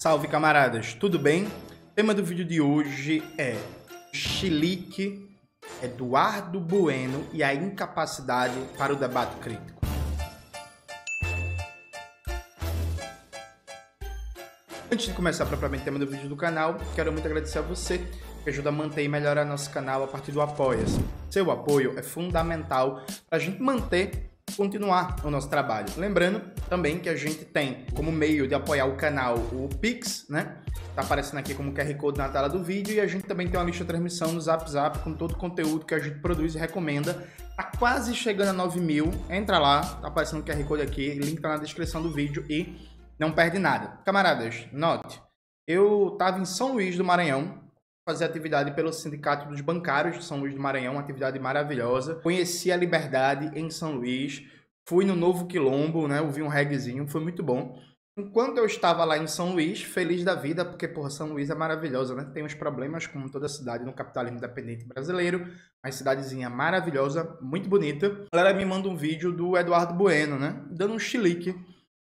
Salve, camaradas, tudo bem? O tema do vídeo de hoje é Chilique, Eduardo Bueno e a incapacidade para o debate crítico. Antes de começar propriamente o tema do vídeo do canal, quero muito agradecer a você que ajuda a manter e melhorar nosso canal a partir do Apoia-se. Seu apoio é fundamental para a gente manter e continuar o nosso trabalho. Lembrando também que a gente tem como meio de apoiar o canal o Pix, né? Tá aparecendo aqui como QR Code na tela do vídeo, e a gente também tem uma lista de transmissão no Zap Zap com todo o conteúdo que a gente produz e recomenda. Tá quase chegando a 9.000, entra lá, tá aparecendo o QR Code aqui, link tá na descrição do vídeo e não perde nada. Camaradas, note, eu tava em São Luís do Maranhão, fazer atividade pelo Sindicato dos Bancários de São Luís do Maranhão, uma atividade maravilhosa. Conheci a Liberdade em São Luís, fui no Novo Quilombo, né? Ouvi um reguezinho, foi muito bom. Enquanto eu estava lá em São Luís, feliz da vida, porque, porra, São Luís é maravilhosa, né? Tem uns problemas, como toda cidade no capitalismo independente brasileiro, mas cidadezinha maravilhosa, muito bonita. A galera me manda um vídeo do Eduardo Bueno, né? Dando um chilique,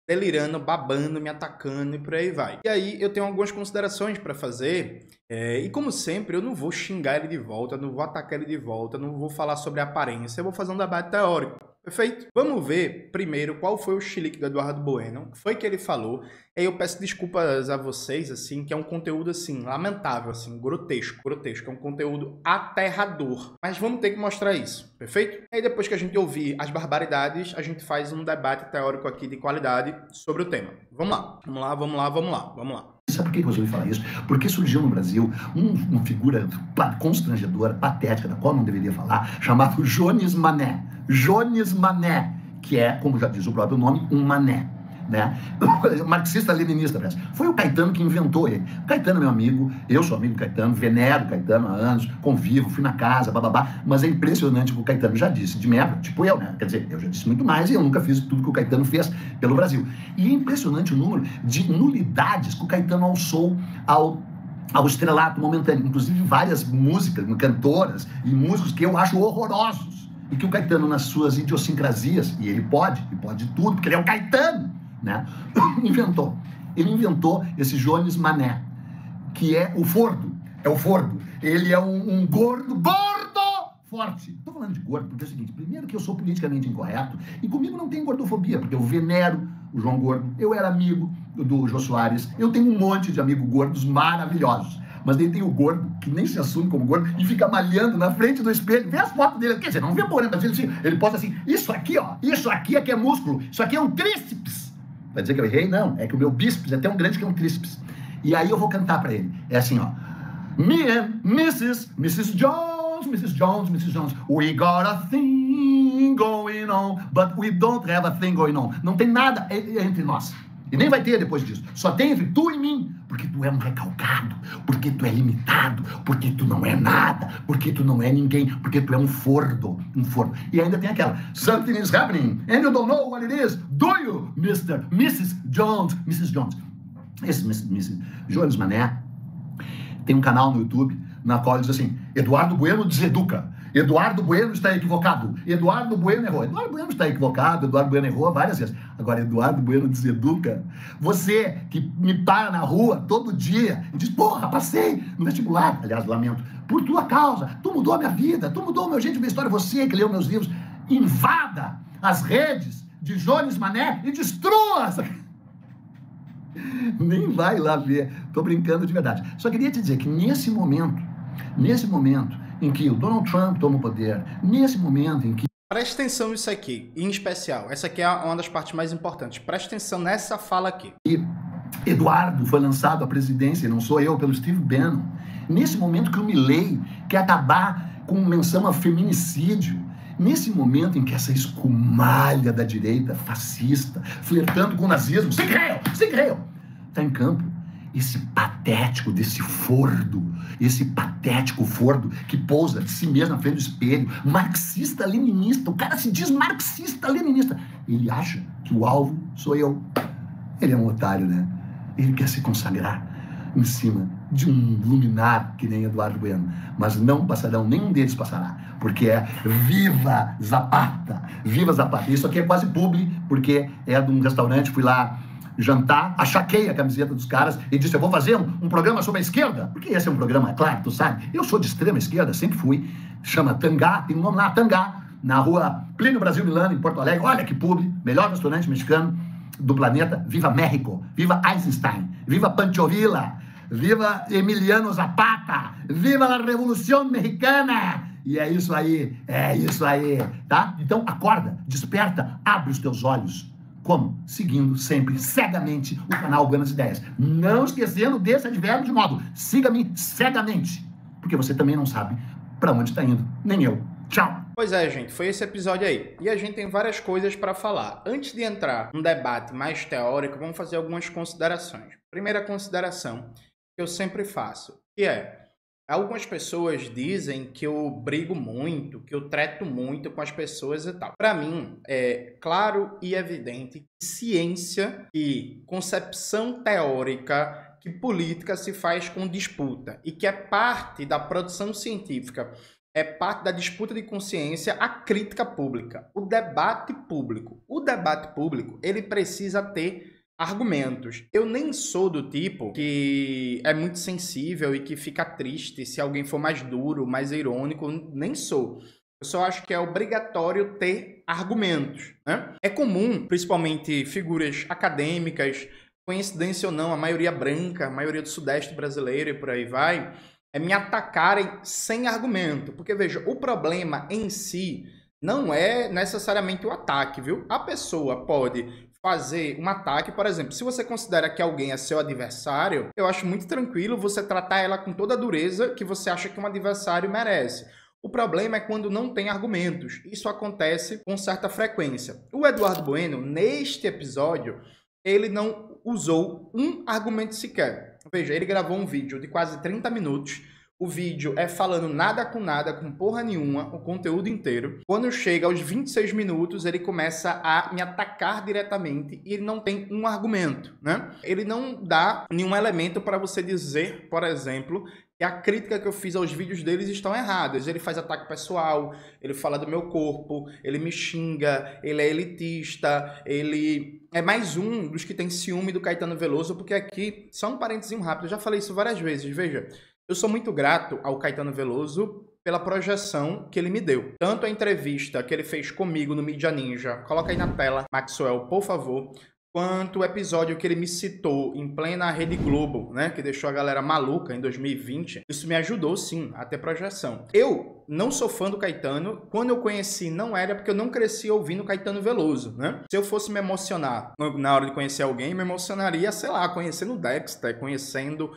delirando, babando, me atacando e por aí vai. E aí eu tenho algumas considerações para fazer, e como sempre, eu não vou xingar ele de volta, não vou atacar ele de volta, não vou falar sobre aparência, eu vou fazer um debate teórico. Perfeito? Vamos ver primeiro qual foi o chilique do Eduardo Bueno, o que foi que ele falou. Aí eu peço desculpas a vocês, assim, que é um conteúdo, assim, lamentável, assim, grotesco, é um conteúdo aterrador. Mas vamos ter que mostrar isso, perfeito? Aí depois que a gente ouvir as barbaridades, a gente faz um debate teórico aqui de qualidade sobre o tema. Vamos lá. Sabe por que eu resolvi falar isso? Porque surgiu no Brasil uma figura constrangedora, patética, da qual não deveria falar, chamado Jones Mané. Jones Mané, que é, como já diz o próprio nome, um mané, né? Marxista-leninista, parece. Foi o Caetano que inventou ele. O Caetano é meu amigo, eu sou amigo do Caetano, venero o Caetano há anos, convivo, fui na casa, bababá, mas é impressionante o que o Caetano já disse, de merda, tipo eu, né? Quer dizer, eu já disse muito mais e eu nunca fiz tudo que o Caetano fez pelo Brasil. E é impressionante o número de nulidades que o Caetano alçou ao estrelato momentâneo, inclusive várias músicas, cantoras e músicos que eu acho horrorosos. E que o Caetano, nas suas idiosincrasias, e ele pode tudo, porque ele é o Caetano, né? Inventou. Ele inventou esse Jones Mané, que é o Fordo. É o Fordo. Ele é um gordo forte. Estou falando de gordo porque é o seguinte, primeiro que eu sou politicamente incorreto, e comigo não tem gordofobia, porque eu venero o João Gordo, eu era amigo do Jô Soares, eu tenho um monte de amigos gordos maravilhosos. Mas daí tem o gordo, que nem se assume como gordo, e fica malhando na frente do espelho. Vê as fotos dele, quer dizer, não vê porra, mas ele posta assim, isso aqui, ó, isso aqui é que é músculo, isso aqui é um tríceps. Vai dizer que eu errei? Não, é que o meu bíceps é tão grande que é um tríceps. E aí eu vou cantar pra ele. É assim, ó. Me and Mrs. Jones, we got a thing going on, but we don't have a thing going on. Não tem nada entre nós. E nem vai ter depois disso. Só tem entre tu e mim. Porque tu é um recalcado, porque tu é limitado, porque tu não é nada, porque tu não é ninguém, porque tu é um fordo. E ainda tem aquela, something is happening, and you don't know what it is, do you, Mrs. Jones? Esse Mrs. Jones Mané tem um canal no YouTube, na qual ele diz assim, Eduardo Bueno deseduca. Eduardo Bueno está equivocado. Eduardo Bueno errou. Eduardo Bueno está equivocado. Eduardo Bueno errou várias vezes. Agora, Eduardo Bueno deseduca. Você que me para na rua todo dia e diz, porra, passei no vestibular. Aliás, lamento. Por tua causa. Tu mudou a minha vida. Tu mudou o meu jeito de ver história. Você que leu meus livros. Invada as redes de Jones Mané e destrua essa... Nem vai lá ver. Tô brincando de verdade. Só queria te dizer que nesse momento em que o Donald Trump toma o poder, nesse momento em que... Preste atenção nisso aqui, em especial. Essa aqui é uma das partes mais importantes. Preste atenção nessa fala aqui. E Eduardo foi lançado à presidência, não sou eu, pelo Steve Bannon. Nesse momento que o Milley quer acabar com menção a feminicídio. Nesse momento em que essa escumalha da direita fascista, flertando com o nazismo, está em campo. Esse patético desse fordo, esse patético fordo que pousa de si mesmo na frente do espelho, marxista-leninista, o cara se diz marxista-leninista. Ele acha que o alvo sou eu. Ele é um otário, né? Ele quer se consagrar em cima de um luminar que nem Eduardo Bueno. Mas não passarão, nenhum deles passará, porque é Viva Zapata! Viva Zapata! Isso aqui é quase publi, porque é de um restaurante, fui lá jantar, achaquei a camiseta dos caras e disse, eu vou fazer um programa sobre a esquerda, porque esse é um programa, claro, tu sabe, eu sou de extrema esquerda, sempre fui, chama Tangá, tem um nome lá, Tangá, na rua Plínio Brasil Milano, em Porto Alegre, olha que publi, melhor restaurante mexicano do planeta, viva México, viva Eisenstein, viva Pancho Villa, viva Emiliano Zapata, viva a Revolução Mexicana, e é isso aí, tá? Então acorda, desperta, abre os teus olhos. Como? Seguindo sempre, cegamente, o canal Buenas Ideias. Não esquecendo desse advérbio de modo, siga-me cegamente, porque você também não sabe para onde está indo, nem eu. Tchau! Pois é, gente, foi esse episódio aí. E a gente tem várias coisas para falar. Antes de entrar num debate mais teórico, vamos fazer algumas considerações. Primeira consideração que eu sempre faço, que é, algumas pessoas dizem que eu brigo muito, que eu treto muito com as pessoas e tal. Para mim, é claro e evidente que ciência e concepção teórica, que política se faz com disputa e que é parte da produção científica, é parte da disputa de consciência, a crítica pública, o debate público. O debate público, ele precisa ter argumentos. Eu nem sou do tipo que é muito sensível e que fica triste se alguém for mais duro, mais irônico, nem sou. Eu só acho que é obrigatório ter argumentos, né? É comum, principalmente figuras acadêmicas, coincidência ou não, a maioria branca, a maioria do Sudeste brasileiro e por aí vai, me atacarem sem argumento. Porque, veja, o problema em si não é necessariamente o ataque, viu? A pessoa pode fazer um ataque, por exemplo, se você considera que alguém é seu adversário, eu acho muito tranquilo você tratar ela com toda a dureza que você acha que um adversário merece. O problema é quando não tem argumentos. Isso acontece com certa frequência. O Eduardo Bueno, neste episódio, ele não usou um argumento sequer. Veja, ele gravou um vídeo de quase 30 minutos. O vídeo é falando nada, com porra nenhuma, o conteúdo inteiro. Quando chega aos 26 minutos, ele começa a me atacar diretamente e ele não tem um argumento, né? Ele não dá nenhum elemento para você dizer, por exemplo, que a crítica que eu fiz aos vídeos deles estão erradas. Ele faz ataque pessoal, ele fala do meu corpo, ele me xinga, ele é elitista, ele é mais um dos que tem ciúme do Caetano Veloso, porque aqui, só um parênteses rápido, eu já falei isso várias vezes, veja, eu sou muito grato ao Caetano Veloso pela projeção que ele me deu. Tanto a entrevista que ele fez comigo no Mídia Ninja, coloca aí na tela, Maxwell, por favor, quanto o episódio que ele me citou em plena Rede Globo, né, que deixou a galera maluca em 2020, isso me ajudou, sim, a ter projeção. Eu não sou fã do Caetano, quando eu conheci não era porque eu não cresci ouvindo Caetano Veloso, né? Se eu fosse me emocionar na hora de conhecer alguém, me emocionaria, sei lá, conhecendo o Dexter, conhecendo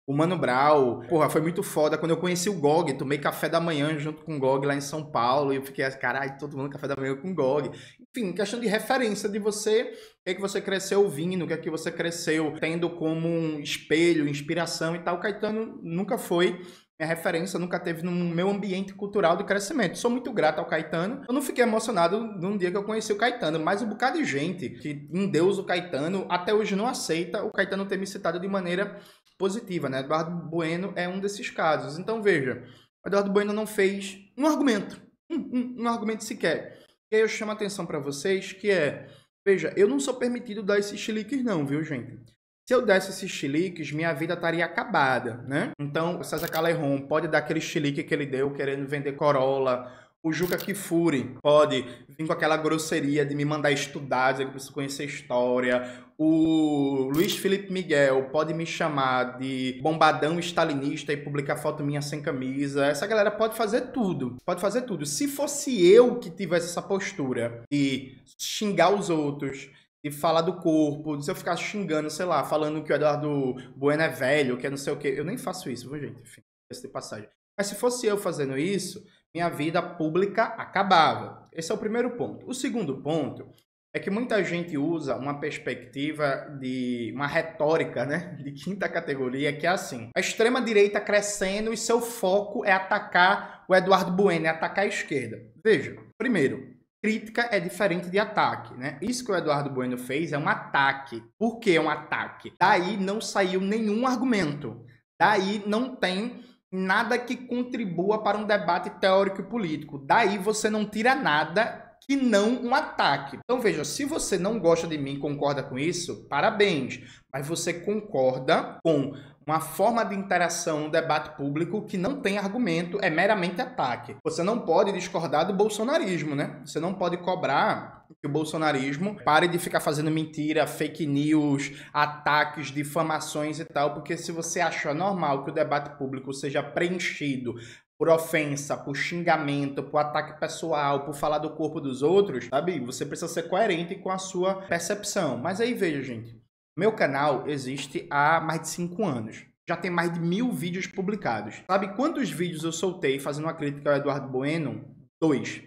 o Mano Brown. Porra, foi muito foda quando eu conheci o Gog, tomei café da manhã junto com o Gog lá em São Paulo, e eu fiquei, caralho, todo mundo café da manhã com o Gog. Enfim, questão de referência de você, o que é que você cresceu ouvindo, o que é que você cresceu tendo como um espelho, inspiração e tal. O Caetano nunca foi minha referência, nunca teve no meu ambiente cultural de crescimento. Sou muito grato ao Caetano. Eu não fiquei emocionado num dia que eu conheci o Caetano, mas um bocado de gente que endeusa o Caetano até hoje não aceita o Caetano ter me citado de maneira positiva, né? Eduardo Bueno é um desses casos. Então, veja, o Eduardo Bueno não fez um argumento, um argumento sequer. E aí eu chamo a atenção para vocês que é, veja, eu não sou permitido dar esses chiliques não, viu, gente? Se eu desse esses chiliques, minha vida estaria acabada, né? Então, o César Callejon pode dar aquele chilique que ele deu querendo vender Corolla. O Juca Kfouri pode vir com aquela grosseria de me mandar estudar, dizer que eu preciso conhecer história. O Luiz Felipe Miguel pode me chamar de bombadão stalinista e publicar foto minha sem camisa. Essa galera pode fazer tudo. Pode fazer tudo. Se fosse eu que tivesse essa postura de xingar os outros, de falar do corpo, de se eu ficar xingando, sei lá, falando que o Eduardo Bueno é velho, que é não sei o quê. Eu nem faço isso, viu, gente? Enfim, essa de passagem. Mas se fosse eu fazendo isso, minha vida pública acabava. Esse é o primeiro ponto. O segundo ponto é que muita gente usa uma perspectiva de uma retórica, né, de quinta categoria, que é assim: a extrema-direita crescendo e seu foco é atacar o Eduardo Bueno, é atacar a esquerda. Veja, primeiro, crítica é diferente de ataque, né? Isso que o Eduardo Bueno fez é um ataque. Por que é um ataque? Daí não saiu nenhum argumento. Daí não tem nada que contribua para um debate teórico e político. Daí você não tira nada que não um ataque. Então veja, se você não gosta de mim, concorda com isso, parabéns. Mas você concorda com uma forma de interação no debate público que não tem argumento, é meramente ataque. Você não pode discordar do bolsonarismo, né? Você não pode cobrar que o bolsonarismo pare de ficar fazendo mentira, fake news, ataques, difamações e tal, porque se você acha normal que o debate público seja preenchido por ofensa, por xingamento, por ataque pessoal, por falar do corpo dos outros, sabe? Você precisa ser coerente com a sua percepção. Mas aí veja, gente, meu canal existe há mais de 5 anos. Já tem mais de 1000 vídeos publicados. Sabe quantos vídeos eu soltei fazendo uma crítica ao Eduardo Bueno? 2.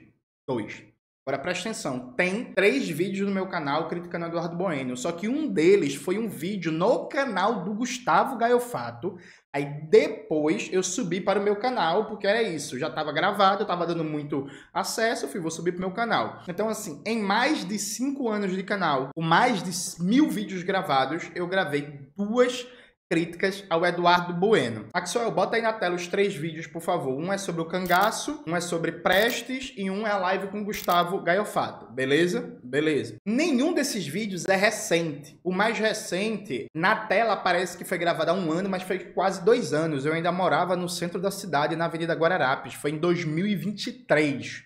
Agora presta atenção, tem 3 vídeos no meu canal criticando o Eduardo Bueno, só que um deles foi um vídeo no canal do Gustavo Gaiofato. Aí depois eu subi para o meu canal, porque era isso, já estava gravado, eu estava dando muito acesso, vou subir para o meu canal. Então assim, em mais de 5 anos de canal, com mais de 1000 vídeos gravados, eu gravei 2 críticas ao Eduardo Bueno. Axel, bota aí na tela os 3 vídeos, por favor. Um é sobre o cangaço, um é sobre Prestes e um é a live com Gustavo Gaiofato. Beleza? Beleza. Nenhum desses vídeos é recente. O mais recente, na tela parece que foi gravado há 1 ano, mas foi quase 2 anos. Eu ainda morava no centro da cidade, na Avenida Guararapes. Foi em 2023.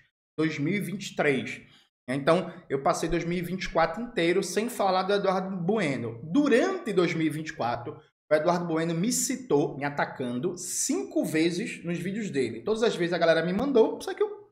Então, eu passei 2024 inteiro sem falar do Eduardo Bueno. Durante 2024, o Eduardo Bueno me citou, me atacando 5 vezes nos vídeos dele. Todas as vezes a galera me mandou, só que eu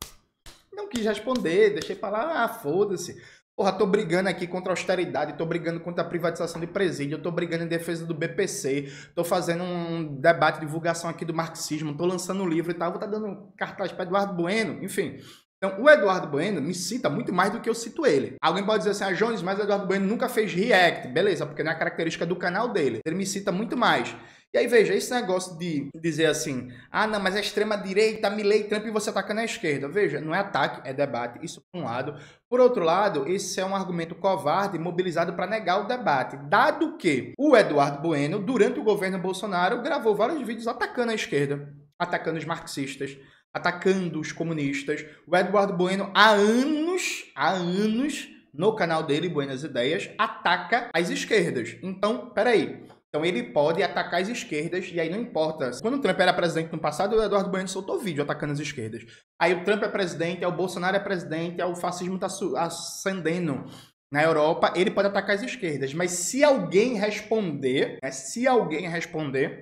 não quis responder, deixei pra lá, foda-se. Porra, tô brigando aqui contra a austeridade, tô brigando contra a privatização de presídio, tô brigando em defesa do BPC, tô fazendo um debate, divulgação aqui do marxismo, tô lançando um livro e tal, vou estar dando cartaz pra Eduardo Bueno, enfim. Então, o Eduardo Bueno me cita muito mais do que eu cito ele. Alguém pode dizer assim, ah, Jones, mas o Eduardo Bueno nunca fez react. Beleza, porque não é a característica do canal dele. Ele me cita muito mais. E aí, veja, esse negócio de dizer assim, ah, não, mas a extrema-direita, Milley, Trump e você atacando a esquerda. Veja, não é ataque, é debate. Isso por um lado. Por outro lado, esse é um argumento covarde mobilizado para negar o debate. Dado que o Eduardo Bueno, durante o governo Bolsonaro, gravou vários vídeos atacando a esquerda, atacando os marxistas, atacando os comunistas. O Eduardo Bueno, há anos, no canal dele, Buenas Ideias, ataca as esquerdas. Então, peraí. Então, ele pode atacar as esquerdas, e aí não importa. Quando o Trump era presidente no passado, o Eduardo Bueno soltou vídeo atacando as esquerdas. Aí o Trump é presidente, aí o Bolsonaro é presidente, aí o fascismo está ascendendo na Europa, ele pode atacar as esquerdas. Mas se alguém responder,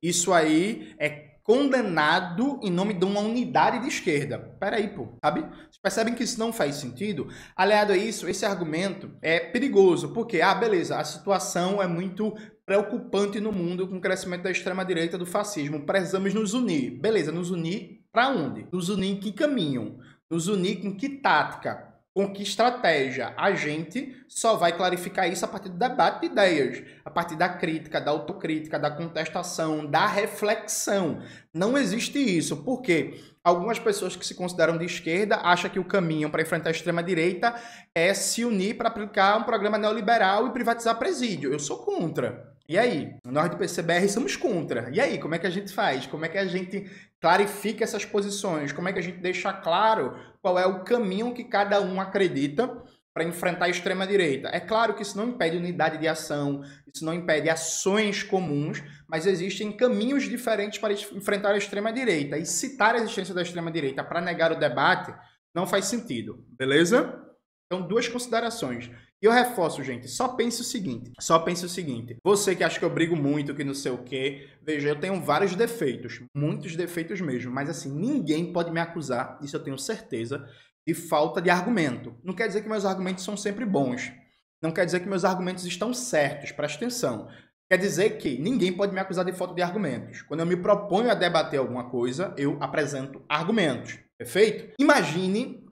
isso aí é condenado em nome de uma unidade de esquerda. Peraí, pô, sabe? Vocês percebem que isso não faz sentido? Aliado a isso, esse argumento é perigoso, porque, beleza, a situação é muito preocupante no mundo com o crescimento da extrema-direita do fascismo. Precisamos nos unir. Beleza, nos unir para onde? Nos unir em que caminho? Nos unir com que tática? Com que estratégia? A gente só vai clarificar isso a partir do debate de ideias, a partir da crítica, da autocrítica, da contestação, da reflexão. Não existe isso, porque algumas pessoas que se consideram de esquerda acham que o caminho para enfrentar a extrema-direita é se unir para aplicar um programa neoliberal e privatizar presídio. Eu sou contra. E aí? Nós do PCBR somos contra. E aí? Como é que a gente faz? Como é que a gente clarifica essas posições? Como é que a gente deixa claro qual é o caminho que cada um acredita para enfrentar a extrema-direita? É claro que isso não impede unidade de ação, isso não impede ações comuns, mas existem caminhos diferentes para enfrentar a extrema-direita. E citar a existência da extrema-direita para negar o debate não faz sentido, beleza? Então, 2 considerações. E eu reforço, gente, só pense o seguinte. Você que acha que eu brigo muito, que não sei o quê, veja, eu tenho vários defeitos, muitos defeitos mesmo, mas assim, ninguém pode me acusar, isso eu tenho certeza, de falta de argumento. Não quer dizer que meus argumentos são sempre bons. Não quer dizer que meus argumentos estão certos, presta atenção. Quer dizer que ninguém pode me acusar de falta de argumentos. Quando eu me proponho a debater alguma coisa, eu apresento argumentos, perfeito? Imagine,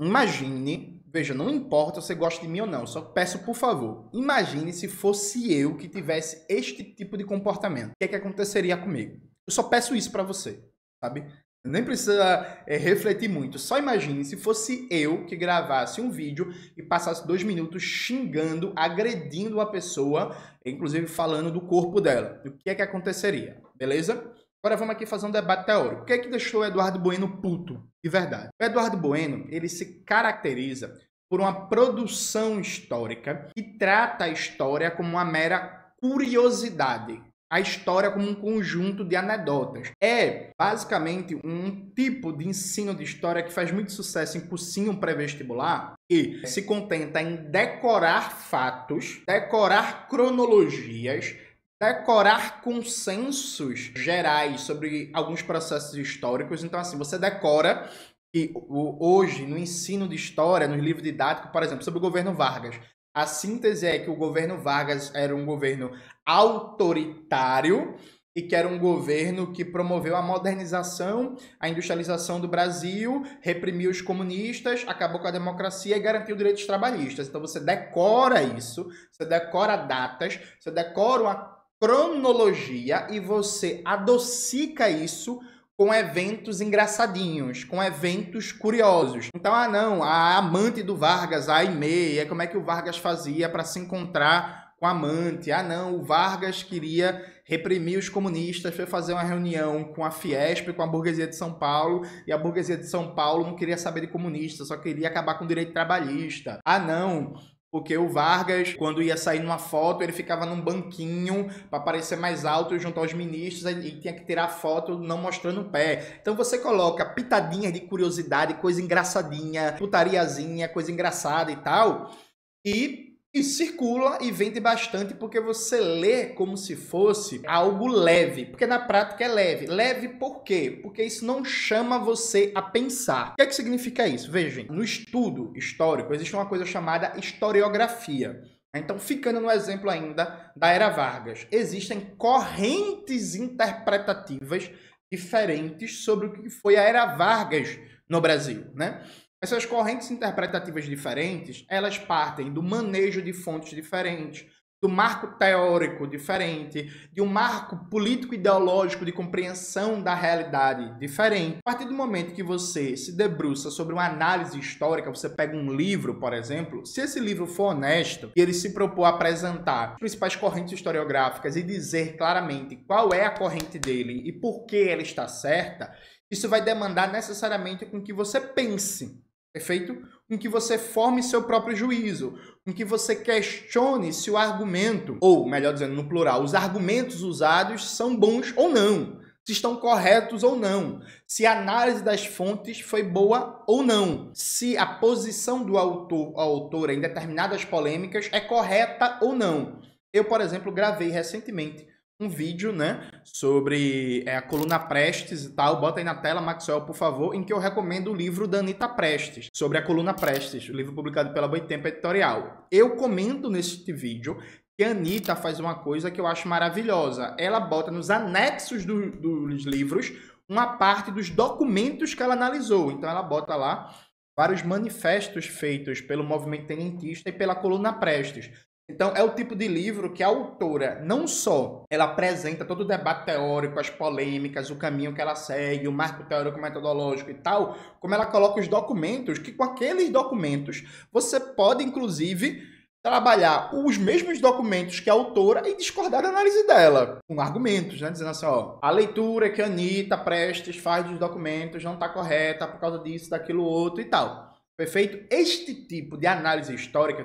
veja, não importa se você gosta de mim ou não, só peço, por favor, imagine se fosse eu que tivesse este tipo de comportamento. O que é que aconteceria comigo? Eu só peço isso pra você, sabe? Nem precisa refletir muito. Só imagine se fosse eu que gravasse um vídeo e passasse 2 minutos xingando, agredindo a pessoa, inclusive falando do corpo dela. O que é que aconteceria? Beleza? Agora vamos aqui fazer um debate teórico. O que é que deixou o Eduardo Bueno puto? De verdade. O Eduardo Bueno, ele se caracteriza por uma produção histórica que trata a história como uma mera curiosidade. A história como um conjunto de anedotas. É basicamente um tipo de ensino de história que faz muito sucesso em cursinho pré-vestibular e se contenta em decorar fatos, decorar cronologias, decorar consensos gerais sobre alguns processos históricos. Então, assim, você decora que hoje, no ensino de história, nos livros didáticos, por exemplo, sobre o governo Vargas, a síntese é que o governo Vargas era um governo autoritário e que era um governo que promoveu a modernização, a industrialização do Brasil, reprimiu os comunistas, acabou com a democracia e garantiu direitos trabalhistas. Então você decora isso, você decora datas, você decora uma cronologia e você adocica isso com eventos engraçadinhos, com eventos curiosos. Então, não, a amante do Vargas, a Aimee, como é que o Vargas fazia para se encontrar com a amante? Não, o Vargas queria reprimir os comunistas, foi fazer uma reunião com a Fiesp, com a burguesia de São Paulo, e a burguesia de São Paulo não queria saber de comunista, só queria acabar com o direito trabalhista. Não, porque o Vargas, quando ia sair numa foto, ele ficava num banquinho para parecer mais alto junto aos ministros e tinha que tirar foto não mostrando o pé. Então você coloca pitadinhas de curiosidade, coisa engraçadinha, putariazinha, coisa engraçada e tal, e circula e vende bastante porque você lê como se fosse algo leve, porque na prática é leve. Leve por quê? Porque isso não chama você a pensar. O que é que significa isso? Vejam, no estudo histórico existe uma coisa chamada historiografia. Então, ficando no exemplo ainda da Era Vargas, existem correntes interpretativas diferentes sobre o que foi a Era Vargas no Brasil, né? Essas correntes interpretativas diferentes, elas partem do manejo de fontes diferentes, do marco teórico diferente, de um marco político-ideológico de compreensão da realidade diferente. A partir do momento que você se debruça sobre uma análise histórica, você pega um livro, por exemplo, se esse livro for honesto e ele se propor a apresentar as principais correntes historiográficas e dizer claramente qual é a corrente dele e por que ela está certa, isso vai demandar necessariamente com que você pense. Perfeito? Com que você forme seu próprio juízo, com que você questione se o argumento, ou melhor dizendo, no plural, os argumentos usados são bons ou não, se estão corretos ou não, se a análise das fontes foi boa ou não, se a posição do autor ou autora em determinadas polêmicas é correta ou não. Eu, por exemplo, gravei recentemente um vídeo, né, sobre a coluna Prestes e tal, bota aí na tela, Maxwell, por favor, em que eu recomendo o livro da Anita Prestes, sobre a coluna Prestes, o livro publicado pela Boitempo Editorial. Eu comento neste vídeo que a Anita faz uma coisa que eu acho maravilhosa. Ela bota nos anexos dos livros uma parte dos documentos que ela analisou. Então ela bota lá vários manifestos feitos pelo movimento tenentista e pela coluna Prestes. Então, é o tipo de livro que a autora não só ela apresenta todo o debate teórico, as polêmicas, o caminho que ela segue, o marco teórico metodológico e tal, como ela coloca os documentos, que com aqueles documentos você pode, inclusive, trabalhar os mesmos documentos que a autora e discordar da análise dela, com argumentos, né? Dizendo assim, ó, a leitura que a Anita Prestes faz dos documentos não está correta por causa disso, daquilo, outro e tal. Perfeito? Este tipo de análise histórica,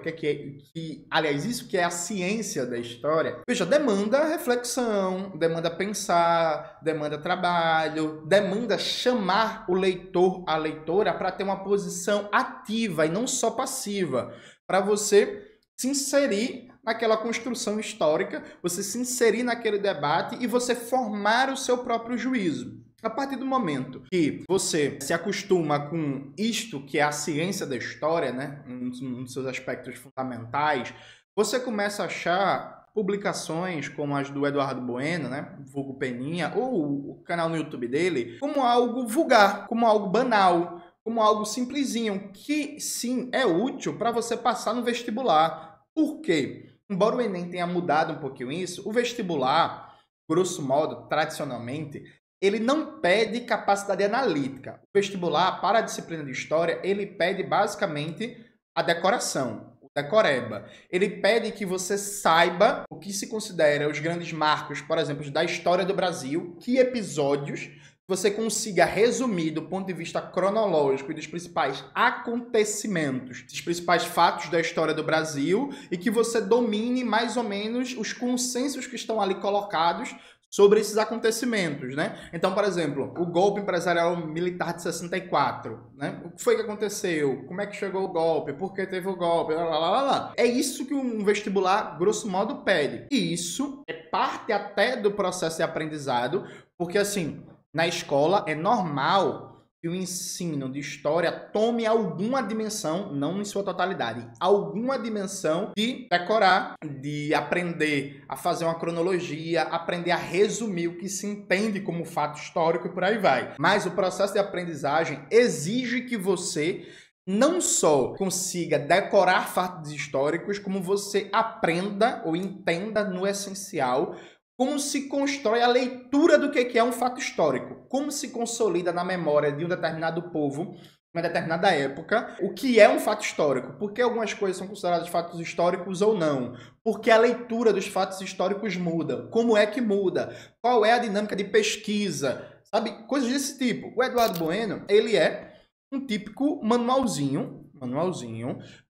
aliás, isso que é a ciência da história, veja, demanda reflexão, demanda pensar, demanda trabalho, demanda chamar o leitor, a leitora, para ter uma posição ativa e não só passiva, para você se inserir naquela construção histórica, você se inserir naquele debate e você formar o seu próprio juízo. A partir do momento que você se acostuma com isto que é a ciência da história, né, um dos seus aspectos fundamentais, você começa a achar publicações como as do Eduardo Bueno, né, vulgo Peninha, ou o canal no YouTube dele, como algo vulgar, como algo banal, como algo simplesinho, que sim, é útil para você passar no vestibular. Por quê? Embora o Enem tenha mudado um pouquinho isso, o vestibular, grosso modo, tradicionalmente, ele não pede capacidade analítica. O vestibular, para a disciplina de História, ele pede basicamente a decoração, o decoreba. Ele pede que você saiba o que se considera os grandes marcos, por exemplo, da história do Brasil, que episódios você consiga resumir do ponto de vista cronológico e dos principais acontecimentos, dos principais fatos da história do Brasil e que você domine mais ou menos os consensos que estão ali colocados sobre esses acontecimentos, né? Então, por exemplo, o golpe empresarial militar de 64, né? O que foi que aconteceu? Como é que chegou o golpe? Por que teve o golpe? Lá, lá, lá, lá. É isso que um vestibular, grosso modo, pede. E isso é parte até do processo de aprendizado, porque, assim, na escola é normal que o ensino de história tome alguma dimensão, não em sua totalidade, alguma dimensão de decorar, de aprender a fazer uma cronologia, aprender a resumir o que se entende como fato histórico e por aí vai. Mas o processo de aprendizagem exige que você não só consiga decorar fatos históricos, como você aprenda ou entenda no essencial como se constrói a leitura do que é um fato histórico, como se consolida na memória de um determinado povo, uma determinada época, o que é um fato histórico, por que algumas coisas são consideradas fatos históricos ou não, por que a leitura dos fatos históricos muda, como é que muda, qual é a dinâmica de pesquisa, sabe? Coisas desse tipo. O Eduardo Bueno, ele é um típico manualzinho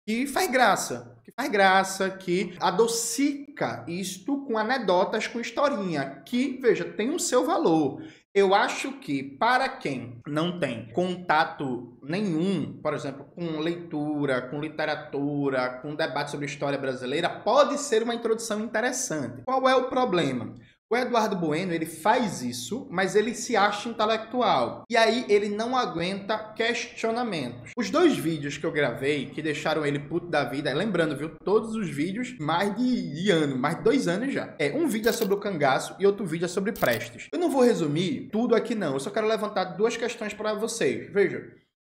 que faz graça, que adocica isto com anedotas, com historinha, que, veja, tem o seu valor. Eu acho que para quem não tem contato nenhum, por exemplo, com leitura, com literatura, com debate sobre história brasileira, pode ser uma introdução interessante. Qual é o problema? O Eduardo Bueno, ele faz isso, mas ele se acha intelectual. E aí ele não aguenta questionamentos. Os 2 vídeos que eu gravei, que deixaram ele puto da vida, lembrando, viu? Todos os vídeos, mais de ano, mais de 2 anos já. Um vídeo é sobre o cangaço e outro vídeo é sobre Prestes. Eu não vou resumir tudo aqui não, eu só quero levantar 2 questões para vocês. Veja.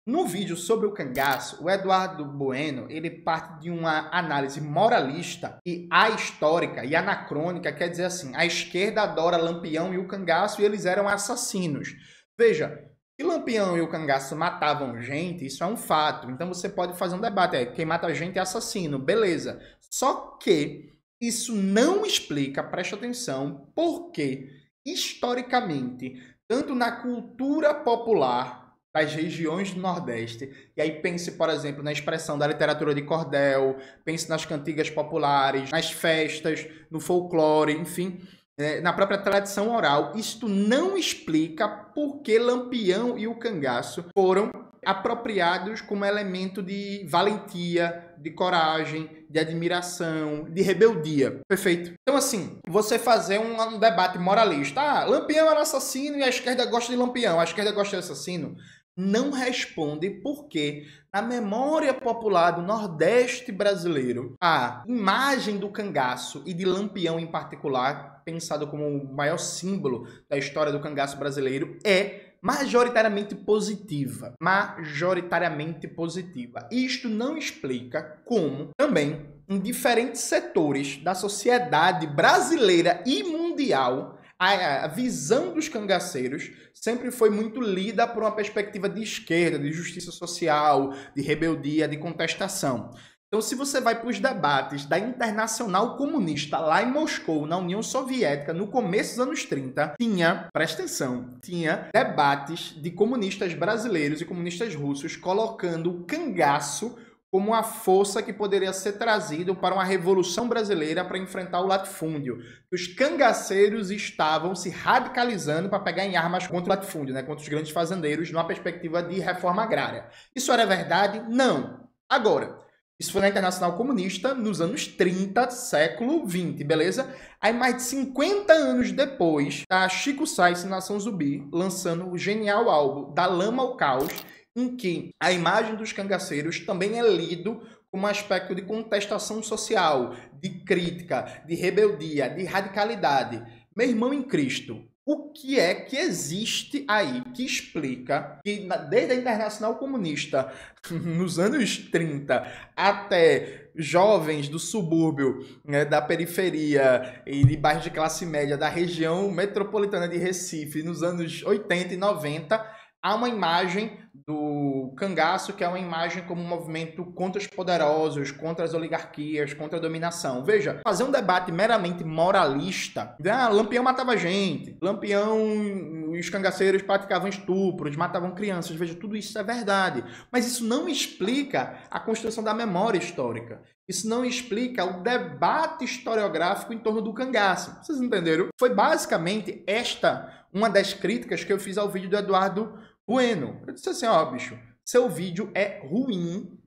No vídeo sobre o cangaço, o Eduardo Bueno, ele parte de uma análise moralista e ahistórica e anacrônica, quer dizer assim, a esquerda adora Lampião e o cangaço e eles eram assassinos. Veja, que Lampião e o cangaço matavam gente, isso é um fato. Então você pode fazer um debate, quem mata gente é assassino, beleza. Só que isso não explica, preste atenção, porque historicamente, tanto na cultura popular das regiões do Nordeste. E aí pense, por exemplo, na expressão da literatura de cordel, pense nas cantigas populares, nas festas, no folclore, enfim, na própria tradição oral. Isto não explica por que Lampião e o cangaço foram apropriados como elemento de valentia, de coragem, de admiração, de rebeldia. Perfeito? Então, assim, você fazer um debate moralista. Lampião era assassino e a esquerda gosta de Lampião, a esquerda gosta de assassino. Não responde porque, na memória popular do Nordeste brasileiro, a imagem do cangaço e de Lampião em particular, pensado como o maior símbolo da história do cangaço brasileiro, é majoritariamente positiva. Majoritariamente positiva. Isto não explica como, também, em diferentes setores da sociedade brasileira e mundial, a visão dos cangaceiros sempre foi muito lida por uma perspectiva de esquerda, de justiça social, de rebeldia, de contestação. Então, se você vai para os debates da Internacional Comunista lá em Moscou, na União Soviética, no começo dos anos 30, presta atenção, tinha debates de comunistas brasileiros e comunistas russos colocando o cangaço como uma força que poderia ser trazido para uma revolução brasileira para enfrentar o latifúndio. Os cangaceiros estavam se radicalizando para pegar em armas contra o latifúndio, né, contra os grandes fazendeiros, numa perspectiva de reforma agrária. Isso era verdade? Não. Agora, isso foi na Internacional Comunista nos anos 30, século 20, beleza? Aí mais de 50 anos depois, tá Chico Science e Nação Zumbi lançando o genial álbum Da Lama ao Caos, em que a imagem dos cangaceiros também é lido como um aspecto de contestação social, de crítica, de rebeldia, de radicalidade. Meu irmão em Cristo, o que é que existe aí que explica que desde a Internacional Comunista, nos anos 30, até jovens do subúrbio, né, da periferia e de bairros de classe média da região metropolitana de Recife, nos anos 80 e 90, há uma imagem do cangaço que é uma imagem como um movimento contra os poderosos, contra as oligarquias, contra a dominação. Veja, fazer um debate meramente moralista, Lampião matava gente, Lampião, os cangaceiros praticavam estupros, matavam crianças, veja, tudo isso é verdade. Mas isso não explica a construção da memória histórica. Isso não explica o debate historiográfico em torno do cangaço. Vocês entenderam? Foi basicamente esta uma das críticas que eu fiz ao vídeo do Eduardo Bueno. Eu disse assim, ó, bicho, seu vídeo é ruim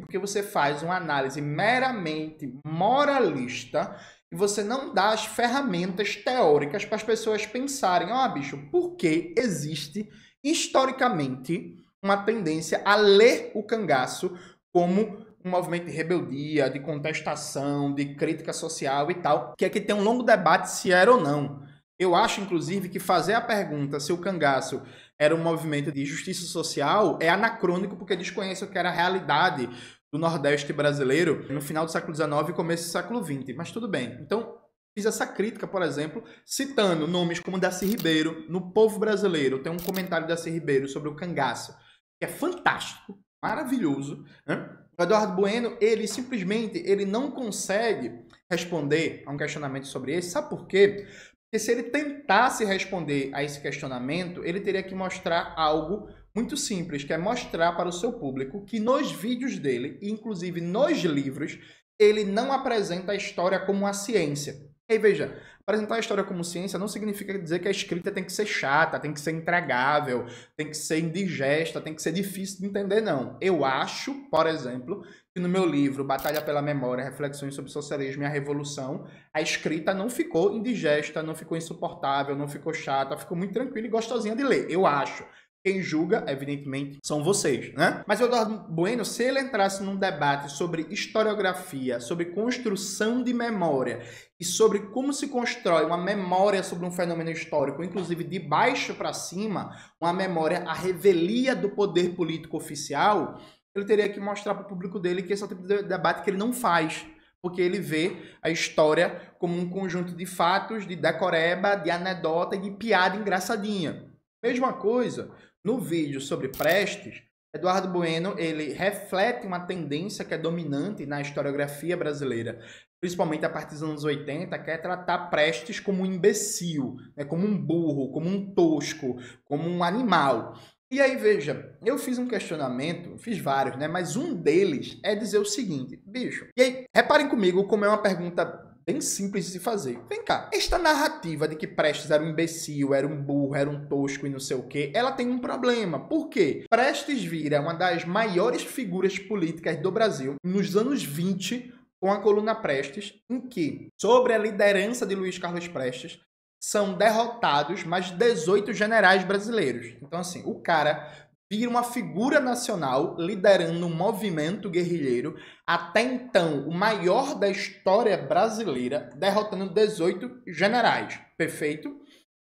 porque você faz uma análise meramente moralista e você não dá as ferramentas teóricas para as pessoas pensarem, ó, bicho, por que existe historicamente uma tendência a ler o cangaço como um movimento de rebeldia, de contestação, de crítica social e tal, que aqui tem um longo debate se era ou não. Eu acho, inclusive, que fazer a pergunta se o cangaço era um movimento de justiça social é anacrônico porque desconhece o que era a realidade do Nordeste brasileiro no final do século XIX e começo do século XX. Mas tudo bem. Então, fiz essa crítica, por exemplo, citando nomes como Darcy Ribeiro. No Povo Brasileiro tem um comentário de Darcy Ribeiro sobre o cangaço, que é fantástico, maravilhoso, né? O Eduardo Bueno, ele não consegue responder a um questionamento sobre esse. Sabe por quê? Porque se ele tentasse responder a esse questionamento, ele teria que mostrar algo muito simples, que é mostrar para o seu público que nos vídeos dele, e inclusive nos livros, ele não apresenta a história como uma ciência. E aí, veja, apresentar a história como ciência não significa dizer que a escrita tem que ser chata, tem que ser intragável, tem que ser indigesta, tem que ser difícil de entender, não. Eu acho, por exemplo, que no meu livro Batalha pela Memória, Reflexões sobre o Socialismo e a Revolução, a escrita não ficou indigesta, não ficou insuportável, não ficou chata, ficou muito tranquila e gostosinha de ler, eu acho. Quem julga, evidentemente, são vocês, né? Mas o Eduardo Bueno, se ele entrasse num debate sobre historiografia, sobre construção de memória e sobre como se constrói uma memória sobre um fenômeno histórico, inclusive de baixo para cima, uma memória à revelia do poder político oficial, ele teria que mostrar para o público dele que esse é o tipo de debate que ele não faz, porque ele vê a história como um conjunto de fatos, de decoreba, de anedota e de piada engraçadinha. Mesma coisa, no vídeo sobre Prestes, Eduardo Bueno, ele reflete uma tendência que é dominante na historiografia brasileira, principalmente a partir dos anos 80, que é tratar Prestes como um imbecil, né, como um burro, como um tosco, como um animal. E aí, veja, eu fiz um questionamento, fiz vários, né? Mas um deles é dizer o seguinte, bicho. E aí, reparem comigo como é uma pergunta bem simples de se fazer. Vem cá, esta narrativa de que Prestes era um imbecil, era um burro, era um tosco e não sei o quê, ela tem um problema. Por quê? Prestes vira uma das maiores figuras políticas do Brasil nos anos 20, com a coluna Prestes, em que, sobre a liderança de Luiz Carlos Prestes, são derrotados mais 18 generais brasileiros. Então, assim, o cara vira uma figura nacional liderando um movimento guerrilheiro, até então o maior da história brasileira, derrotando 18 generais. Perfeito?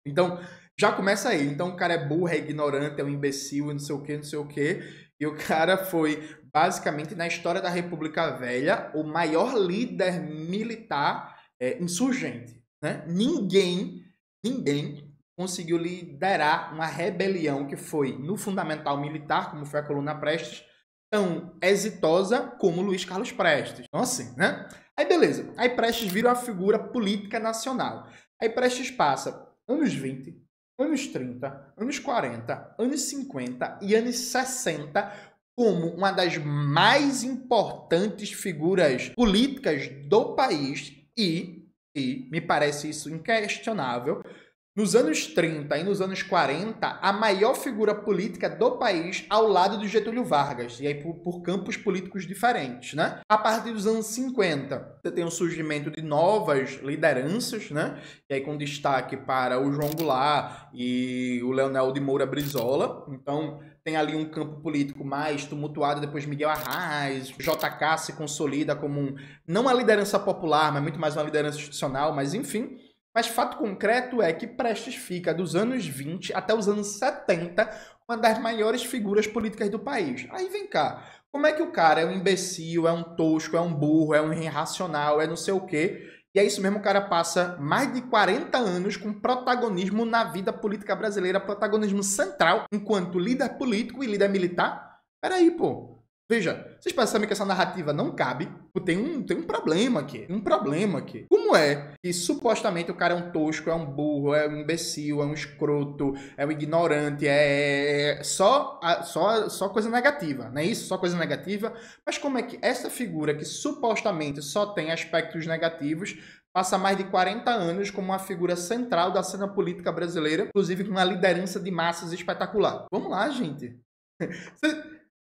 Então, já começa aí. Então, o cara é burro, é ignorante, é um imbecil, não sei o quê, não sei o quê. E o cara foi, basicamente, na história da República Velha, o maior líder militar insurgente. Né? Ninguém conseguiu liderar uma rebelião que foi no fundamental militar, como foi a coluna Prestes, tão exitosa como Luiz Carlos Prestes. Então assim, né? Aí beleza, aí Prestes vira uma figura política nacional. Aí Prestes passa anos 20, anos 30, anos 40, anos 50 e anos 60 como uma das mais importantes figuras políticas do país e me parece isso inquestionável, nos anos 30 e nos anos 40, a maior figura política do país ao lado de Getúlio Vargas, e aí por campos políticos diferentes, né? A partir dos anos 50, você tem o surgimento de novas lideranças, né? E aí com destaque para o João Goulart e o Leonel de Moura Brizola. Então, tem ali um campo político mais tumultuado, depois Miguel Arraes, JK se consolida como não uma liderança popular, mas muito mais uma liderança institucional, mas enfim. Mas fato concreto é que Prestes fica dos anos 20 até os anos 70 uma das maiores figuras políticas do país. Aí vem cá, como é que o cara é um imbecil, é um tosco, é um burro, é um irracional, é não sei o quê, E é isso mesmo, o cara passa mais de 40 anos com protagonismo na vida política brasileira, protagonismo central, enquanto líder político e líder militar. Peraí, pô. Veja, vocês percebem que essa narrativa não cabe? Tem um problema aqui. Um problema aqui. Como é que supostamente o cara é um tosco, é um burro, é um imbecil, é um escroto, é um ignorante, é só coisa negativa, não é isso? Só coisa negativa. Mas como é que essa figura que supostamente só tem aspectos negativos passa mais de 40 anos como uma figura central da cena política brasileira, inclusive com uma liderança de massas espetacular? Vamos lá, gente.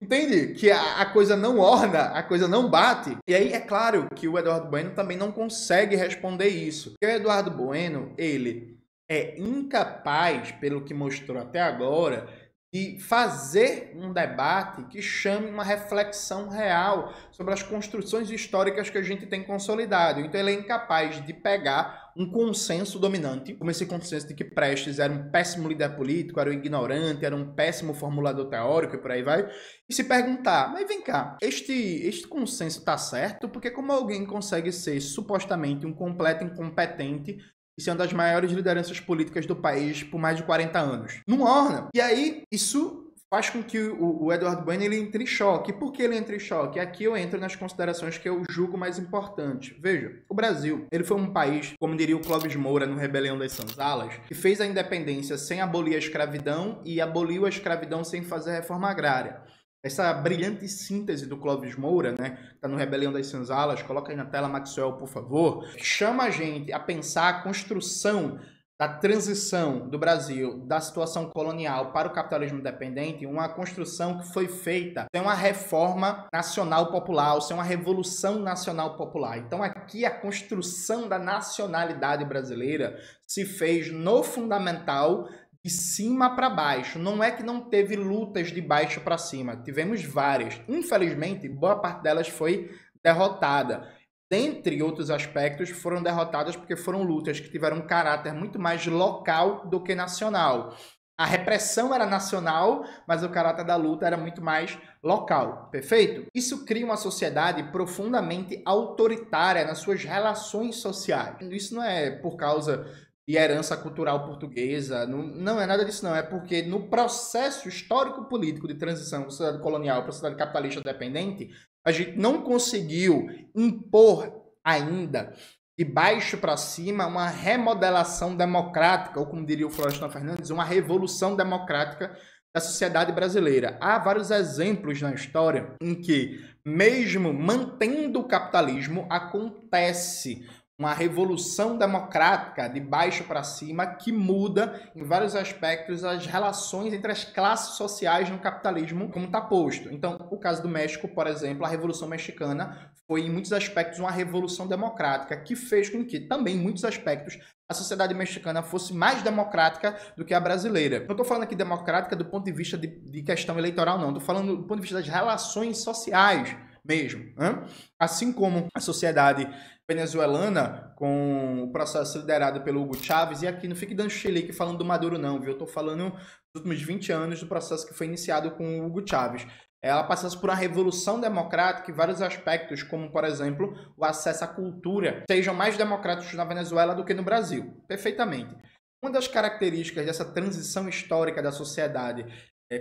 Entende? Que a coisa não orna, a coisa não bate. E aí é claro que o Eduardo Bueno também não consegue responder isso. Porque o Eduardo Bueno, ele é incapaz, pelo que mostrou até agora, de fazer um debate que chame uma reflexão real sobre as construções históricas que a gente tem consolidado. Então ele é incapaz de pegar um consenso dominante, como esse consenso de que Prestes era um péssimo líder político, era um ignorante, era um péssimo formulador teórico e por aí vai, e se perguntar, mas vem cá, este consenso está certo? Porque como alguém consegue ser supostamente um completo incompetente e ser uma das maiores lideranças políticas do país por mais de 40 anos? Não orna. E aí, isso faz com que o Eduardo Bueno ele entre em choque. Por que ele entra em choque? Aqui eu entro nas considerações que eu julgo mais importantes. Veja, o Brasil, ele foi um país, como diria o Clóvis Moura no Rebelião das Senzalas, que fez a independência sem abolir a escravidão e aboliu a escravidão sem fazer a reforma agrária. Essa brilhante síntese do Clóvis Moura, né, que está no Rebelião das Senzalas, coloca aí na tela, Maxwell, por favor, chama a gente a pensar a construção da transição do Brasil da situação colonial para o capitalismo dependente, uma construção que foi feita sem uma reforma nacional popular, sem uma revolução nacional popular. Então aqui a construção da nacionalidade brasileira se fez no fundamental de cima para baixo. Não é que não teve lutas de baixo para cima, tivemos várias. Infelizmente, boa parte delas foi derrotada. Dentre outros aspectos, foram derrotadas porque foram lutas que tiveram um caráter muito mais local do que nacional. A repressão era nacional, mas o caráter da luta era muito mais local, perfeito? Isso cria uma sociedade profundamente autoritária nas suas relações sociais. Isso não é por causa de herança cultural portuguesa, não é nada disso não, é porque no processo histórico-político de transição da sociedade colonial para a sociedade capitalista dependente, a gente não conseguiu impor ainda de baixo para cima uma remodelação democrática, ou como diria o Florestan Fernandes, uma revolução democrática da sociedade brasileira. Há vários exemplos na história em que, mesmo mantendo o capitalismo, acontece uma revolução democrática de baixo para cima que muda em vários aspectos as relações entre as classes sociais no capitalismo, como está posto. Então, o caso do México, por exemplo, a Revolução Mexicana foi em muitos aspectos uma revolução democrática que fez com que também em muitos aspectos a sociedade mexicana fosse mais democrática do que a brasileira. Não estou falando aqui democrática do ponto de vista de questão eleitoral, não. Estou falando do ponto de vista das relações sociais mesmo. Né? Assim como a sociedade venezuelana, com o processo liderado pelo Hugo Chávez, e aqui não fique dando chilique falando do Maduro não, viu? Eu tô falando dos últimos 20 anos do processo que foi iniciado com o Hugo Chávez. Ela passasse por uma revolução democrática em vários aspectos, como, por exemplo, o acesso à cultura, sejam mais democráticos na Venezuela do que no Brasil. Perfeitamente. Uma das características dessa transição histórica da sociedade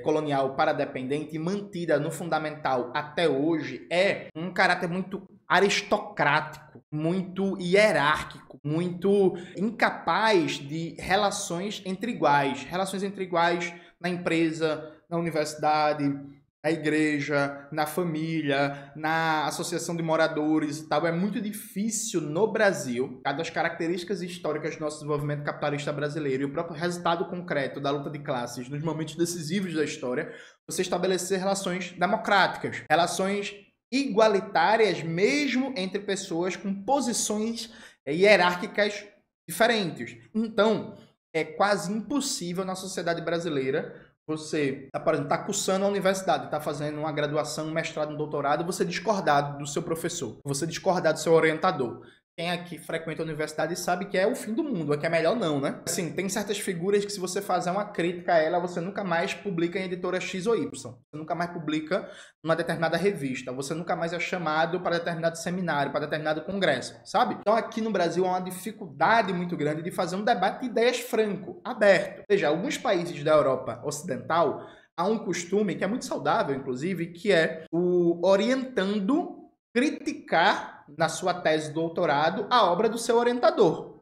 colonial para dependente, mantida no fundamental até hoje, é um caráter muito aristocrático, muito hierárquico, muito incapaz de relações entre iguais na empresa, na universidade, na igreja, na família, na associação de moradores e tal. É muito difícil no Brasil, das características históricas do nosso desenvolvimento capitalista brasileiro e o próprio resultado concreto da luta de classes nos momentos decisivos da história, você estabelecer relações democráticas, relações igualitárias mesmo entre pessoas com posições hierárquicas diferentes. Então, é quase impossível na sociedade brasileira você, por exemplo, está cursando a universidade, está fazendo uma graduação, um mestrado, um doutorado, você discordar do seu professor, você discordar do seu orientador. quem aqui frequenta a universidade sabe que é o fim do mundo, é que é melhor não, né? Assim, tem certas figuras que se você fazer uma crítica a ela, você nunca mais publica em editora X ou Y. Você nunca mais publica numa determinada revista. Você nunca mais é chamado para determinado seminário, para determinado congresso, sabe? Então aqui no Brasil há uma dificuldade muito grande de fazer um debate de ideias franco, aberto. Veja, alguns países da Europa Ocidental há um costume que é muito saudável, inclusive, que é o orientando criticar na sua tese de doutorado a obra do seu orientador.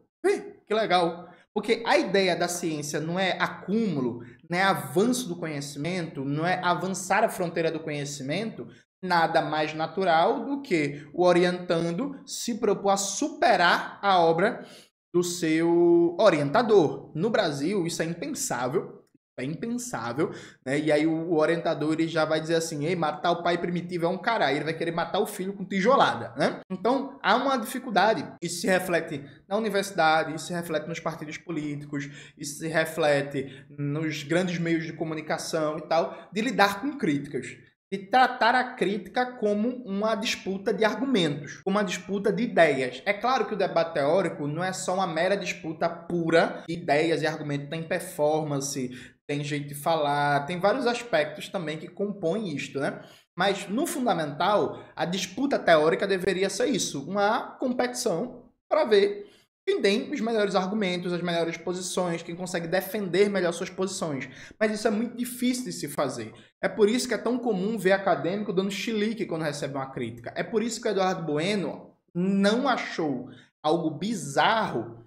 Que legal! Porque a ideia da ciência não é acúmulo, não é avanço do conhecimento, não é avançar a fronteira do conhecimento, nada mais natural do que o orientando se propor a superar a obra do seu orientador. No Brasil, isso é impensável. É impensável, né? E aí o orientador ele já vai dizer assim: ei, matar o pai primitivo é um caralho, ele vai querer matar o filho com tijolada, né? Então há uma dificuldade. Isso se reflete na universidade, isso se reflete nos partidos políticos, isso se reflete nos grandes meios de comunicação e tal, de lidar com críticas. De tratar a crítica como uma disputa de argumentos, como uma disputa de ideias. É claro que o debate teórico não é só uma mera disputa pura de ideias e argumentos, tem performance, tem jeito de falar, tem vários aspectos também que compõem isto, né? Mas, no fundamental, a disputa teórica deveria ser isso, uma competição para ver quem tem os melhores argumentos, as melhores posições, quem consegue defender melhor suas posições. Mas isso é muito difícil de se fazer. É por isso que é tão comum ver acadêmico dando chilique quando recebe uma crítica. É por isso que o Eduardo Bueno não achou algo bizarro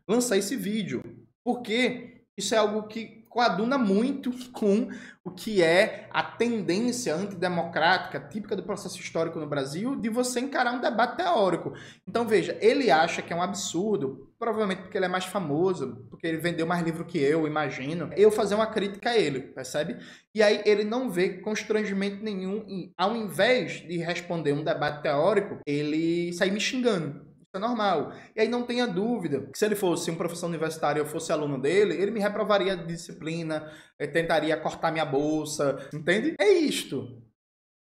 lançar esse vídeo. Porque isso é algo que coaduna muito com o que é a tendência antidemocrática típica do processo histórico no Brasil de você encarar um debate teórico. Então, veja, ele acha que é um absurdo, provavelmente porque ele é mais famoso, porque ele vendeu mais livro que eu, imagino, eu fazer uma crítica a ele, percebe? E aí ele não vê constrangimento nenhum em, ao invés de responder um debate teórico, ele sair me xingando. É normal. E aí não tenha dúvida que se ele fosse um professor universitário e eu fosse aluno dele, ele me reprovaria de disciplina, tentaria cortar minha bolsa, entende? É isto.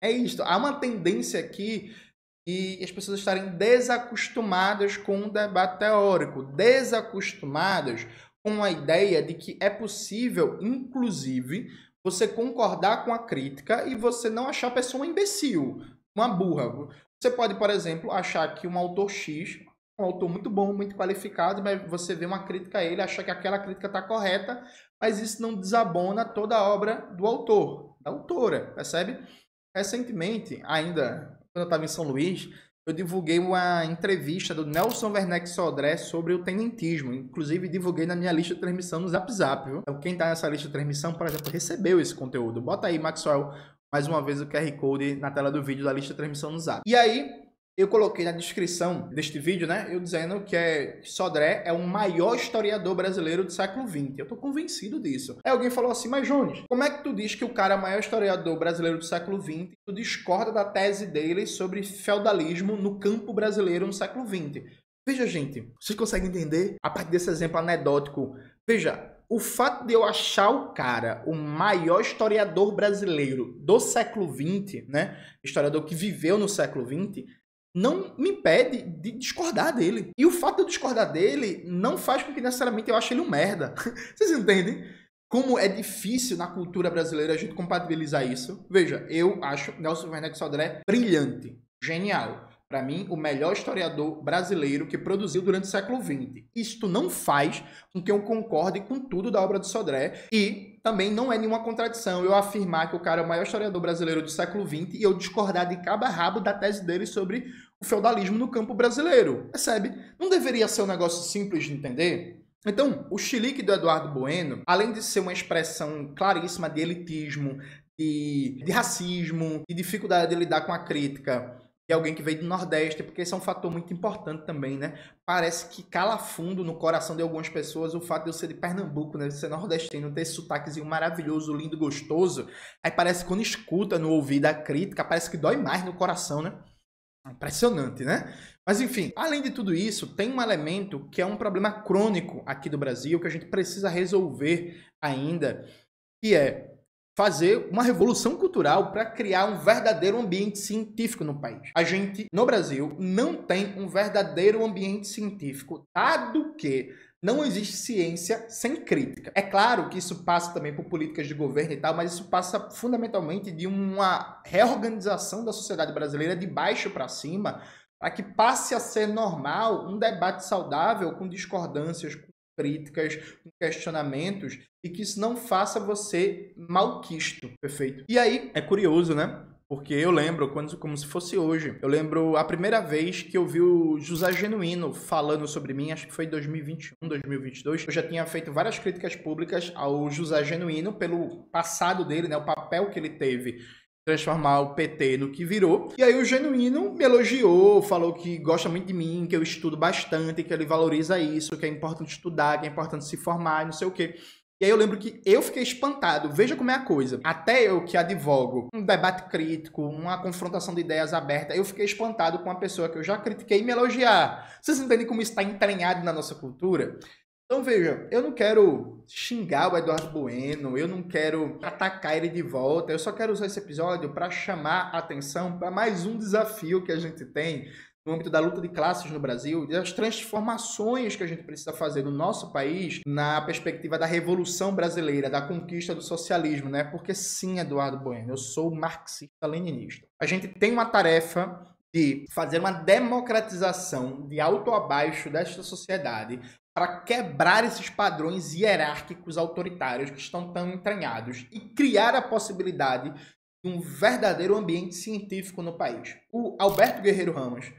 É isto. Há uma tendência aqui e as pessoas estarem desacostumadas com o debate teórico, desacostumadas com a ideia de que é possível, inclusive, você concordar com a crítica e você não achar a pessoa um imbecil, uma burra. Você pode, por exemplo, achar que um autor X, um autor muito bom, muito qualificado, mas você vê uma crítica a ele, achar que aquela crítica está correta, mas isso não desabona toda a obra do autor, da autora, percebe? Recentemente, ainda, quando eu estava em São Luís, eu divulguei uma entrevista do Nelson Werneck Sodré sobre o tenentismo. Inclusive, divulguei na minha lista de transmissão no Zap Zap, viu? Então, quem está nessa lista de transmissão, por exemplo, recebeu esse conteúdo. Bota aí, Maxwell, mais uma vez o QR Code na tela do vídeo da lista de transmissão no Zap. E aí, eu coloquei na descrição deste vídeo, né, eu dizendo que Sodré é o maior historiador brasileiro do século XX. Eu tô convencido disso. Aí alguém falou assim, mas Jones, como é que tu diz que o cara é o maior historiador brasileiro do século XX e tu discorda da tese dele sobre feudalismo no campo brasileiro no século XX? Veja, gente, vocês conseguem entender? A partir desse exemplo anedótico, veja, o fato de eu achar o cara o maior historiador brasileiro do século XX, né? Historiador que viveu no século XX, não me impede de discordar dele. E o fato de eu discordar dele não faz com que necessariamente eu ache ele um merda. Vocês entendem? Como é difícil na cultura brasileira a gente compatibilizar isso. Veja, eu acho Nelson Werneck Sodré brilhante, genial. Para mim, o melhor historiador brasileiro que produziu durante o século XX. Isto não faz com que eu concorde com tudo da obra de Sodré e também não é nenhuma contradição eu afirmar que o cara é o maior historiador brasileiro do século XX e eu discordar de cabo a rabo da tese dele sobre o feudalismo no campo brasileiro. Percebe? Não deveria ser um negócio simples de entender? Então, o chilique do Eduardo Bueno, além de ser uma expressão claríssima de elitismo, de racismo, de dificuldade de lidar com a crítica, e alguém que veio do Nordeste, porque esse é um fator muito importante também, né? Parece que cala fundo no coração de algumas pessoas o fato de eu ser de Pernambuco, né? De ser nordestino, ter esse sotaquezinho maravilhoso, lindo, gostoso. Aí parece que quando escuta no ouvido a crítica, parece que dói mais no coração, né? Impressionante, né? Mas enfim, além de tudo isso, tem um elemento que é um problema crônico aqui do Brasil, que a gente precisa resolver ainda, que é fazer uma revolução cultural para criar um verdadeiro ambiente científico no país. A gente, no Brasil, não tem um verdadeiro ambiente científico, dado que não existe ciência sem crítica. É claro que isso passa também por políticas de governo e tal, mas isso passa fundamentalmente de uma reorganização da sociedade brasileira de baixo para cima, para que passe a ser normal um debate saudável com discordâncias, com críticas, com questionamentos, e que isso não faça você malquisto, perfeito? E aí, é curioso, né? Porque eu lembro, como se fosse hoje, eu lembro a primeira vez que eu vi o José Genuíno falando sobre mim, acho que foi em 2021, 2022. Eu já tinha feito várias críticas públicas ao José Genuíno pelo passado dele, né? O papel que ele teve transformar o PT no que virou. E aí o Genuíno me elogiou, falou que gosta muito de mim, que eu estudo bastante, que ele valoriza isso, que é importante estudar, que é importante se formar, não sei o quê. E aí eu lembro que eu fiquei espantado. Veja como é a coisa. Até eu que advogo um debate crítico, uma confrontação de ideias aberta, eu fiquei espantado com uma pessoa que eu já critiquei me elogiar. Vocês entendem como isso está entranhado na nossa cultura? Então veja, eu não quero xingar o Eduardo Bueno, eu não quero atacar ele de volta, eu só quero usar esse episódio para chamar a atenção para mais um desafio que a gente tem no âmbito da luta de classes no Brasil, das transformações que a gente precisa fazer no nosso país na perspectiva da Revolução Brasileira, da conquista do socialismo, né? Porque sim, Eduardo Bueno, eu sou marxista-leninista. A gente tem uma tarefa de fazer uma democratização de alto a baixo desta sociedade para quebrar esses padrões hierárquicos autoritários que estão tão entranhados e criar a possibilidade de um verdadeiro ambiente científico no país. O Alberto Guerreiro Ramos,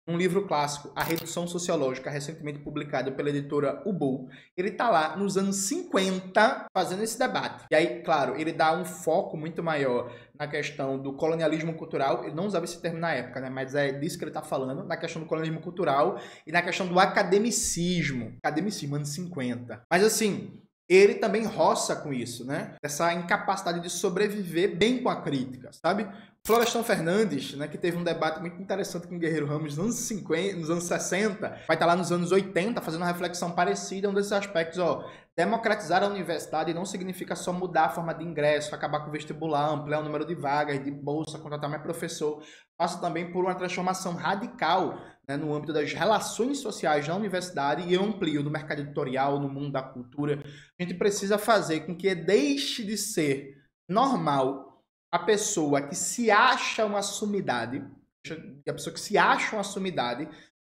um livro clássico, A Redução Sociológica, recentemente publicado pela editora Ubu, ele está lá nos anos 50 fazendo esse debate. E aí, claro, ele dá um foco muito maior na questão do colonialismo cultural. Ele não usava esse termo na época, né? Mas é disso que ele está falando, na questão do colonialismo cultural e na questão do academicismo. Academicismo, anos 50. Mas assim, ele também roça com isso, né? Essa incapacidade de sobreviver bem com a crítica, sabe? Florestan Fernandes, né, que teve um debate muito interessante com o Guerreiro Ramos nos anos 50, nos anos 60, vai estar lá nos anos 80 fazendo uma reflexão parecida, um desses aspectos, democratizar a universidade não significa só mudar a forma de ingresso, acabar com o vestibular, ampliar o número de vagas, de bolsa, contratar mais professor, passa também por uma transformação radical, né, no âmbito das relações sociais na universidade e amplio no mercado editorial, no mundo da cultura. A gente precisa fazer com que deixe de ser normal a pessoa que se acha uma sumidade,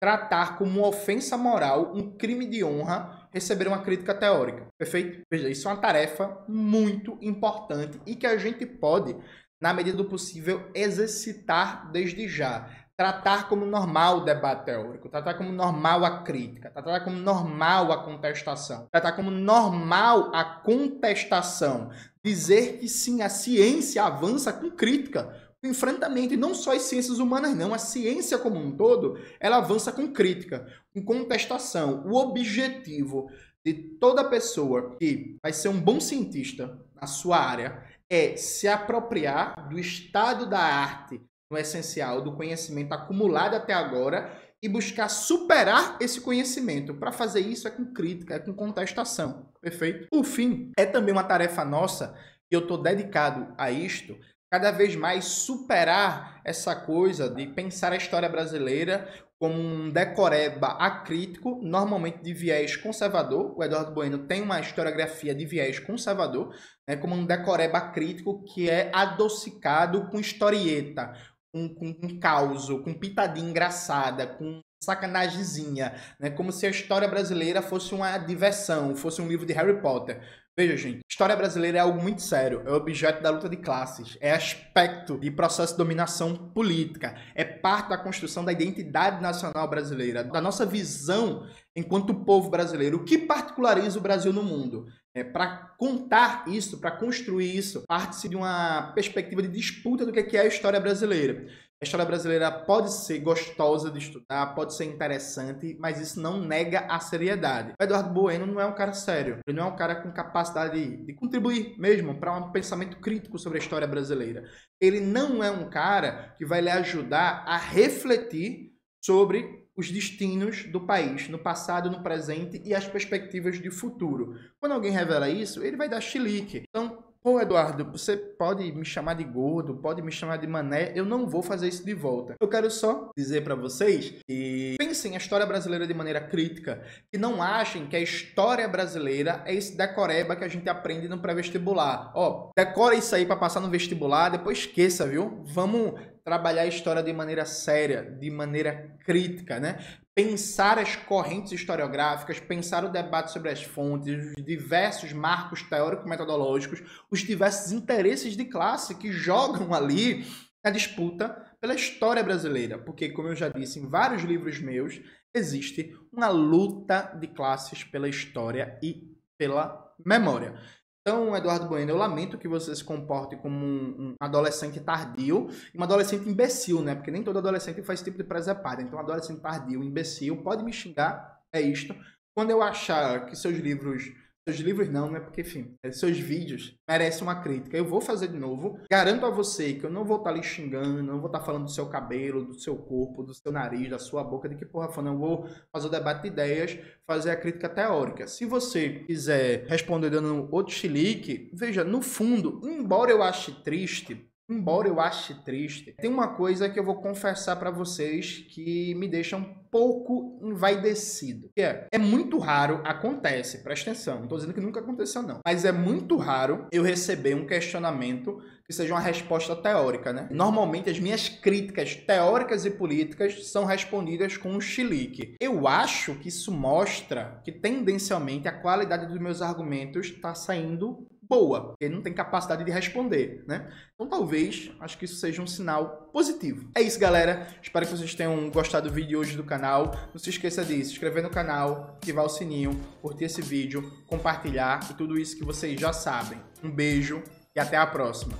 tratar como uma ofensa moral, um crime de honra, receber uma crítica teórica. Perfeito? Veja, isso é uma tarefa muito importante e que a gente pode, na medida do possível, exercitar desde já. Tratar como normal o debate teórico, tratar como normal a crítica, tratar como normal a contestação, tratar como normal a contestação. Dizer que sim, a ciência avança com crítica, com enfrentamento, e não só as ciências humanas não, a ciência como um todo, ela avança com crítica, com contestação. O objetivo de toda pessoa que vai ser um bom cientista na sua área é se apropriar do estado da arte, no essencial, do conhecimento acumulado até agora e buscar superar esse conhecimento. Para fazer isso é com crítica, é com contestação. Perfeito? Por fim, é também uma tarefa nossa, e eu estou dedicado a isto, cada vez mais superar essa coisa de pensar a história brasileira como um decoreba acrítico, normalmente de viés conservador. O Eduardo Bueno tem uma historiografia de viés conservador, né, como um decoreba acrítico que é adocicado com historieta, com causo, com pitadinha engraçada, com sacanagemzinha, né? Como se a história brasileira fosse uma diversão, fosse um livro de Harry Potter. Veja, gente, história brasileira é algo muito sério, é objeto da luta de classes, é aspecto de processo de dominação política, é parte da construção da identidade nacional brasileira, da nossa visão enquanto povo brasileiro, o que particulariza o Brasil no mundo. Para contar isso, para construir isso, parte-se de uma perspectiva de disputa do que é a história brasileira. A história brasileira pode ser gostosa de estudar, pode ser interessante, mas isso não nega a seriedade. O Eduardo Bueno não é um cara sério, ele não é um cara com capacidade de contribuir mesmo para um pensamento crítico sobre a história brasileira. Ele não é um cara que vai lhe ajudar a refletir sobre os destinos do país, no passado, no presente e as perspectivas de futuro. Quando alguém revela isso, ele vai dar chilique. Então, Pô, Eduardo, você pode me chamar de gordo, pode me chamar de mané, eu não vou fazer isso de volta. Eu quero só dizer pra vocês que pensem a história brasileira de maneira crítica, que não achem que a história brasileira é esse decoreba que a gente aprende no pré-vestibular. Ó, decora isso aí pra passar no vestibular, depois esqueça, viu? Vamos trabalhar a história de maneira séria, de maneira crítica, né? Pensar as correntes historiográficas, pensar o debate sobre as fontes, os diversos marcos teórico-metodológicos, os diversos interesses de classe que jogam ali na disputa pela história brasileira. Porque, como eu já disse em vários livros meus, existe uma luta de classes pela história e pela memória. Então, Eduardo Bueno, eu lamento que você se comporte como um adolescente tardio e um adolescente imbecil, né? Porque nem todo adolescente faz esse tipo de presepada. Então, um adolescente tardio, imbecil, pode me xingar, é isto. Quando eu achar que seus livros não, né? Porque, enfim, seus vídeos merecem uma crítica, eu vou fazer de novo. Garanto a você que eu não vou estar lhe xingando, não vou estar falando do seu cabelo, do seu corpo, do seu nariz, da sua boca, de que porra foi, não. Eu vou fazer o debate de ideias, fazer a crítica teórica. Se você quiser responder dando outro chilique, veja, no fundo, embora eu ache triste, tem uma coisa que eu vou confessar pra vocês que me deixa um pouco envaidecido. Que é muito raro, acontece, presta atenção, não tô dizendo que nunca aconteceu não, mas é muito raro eu receber um questionamento que seja uma resposta teórica, né? Normalmente as minhas críticas teóricas e políticas são respondidas com um chilique. Eu acho que isso mostra que tendencialmente a qualidade dos meus argumentos está saindo boa, porque ele não tem capacidade de responder, né? Então talvez, acho que isso seja um sinal positivo. É isso, galera. Espero que vocês tenham gostado do vídeo hoje do canal. Não se esqueça de se inscrever no canal, ativar o sininho, curtir esse vídeo, compartilhar e tudo isso que vocês já sabem. Um beijo e até a próxima.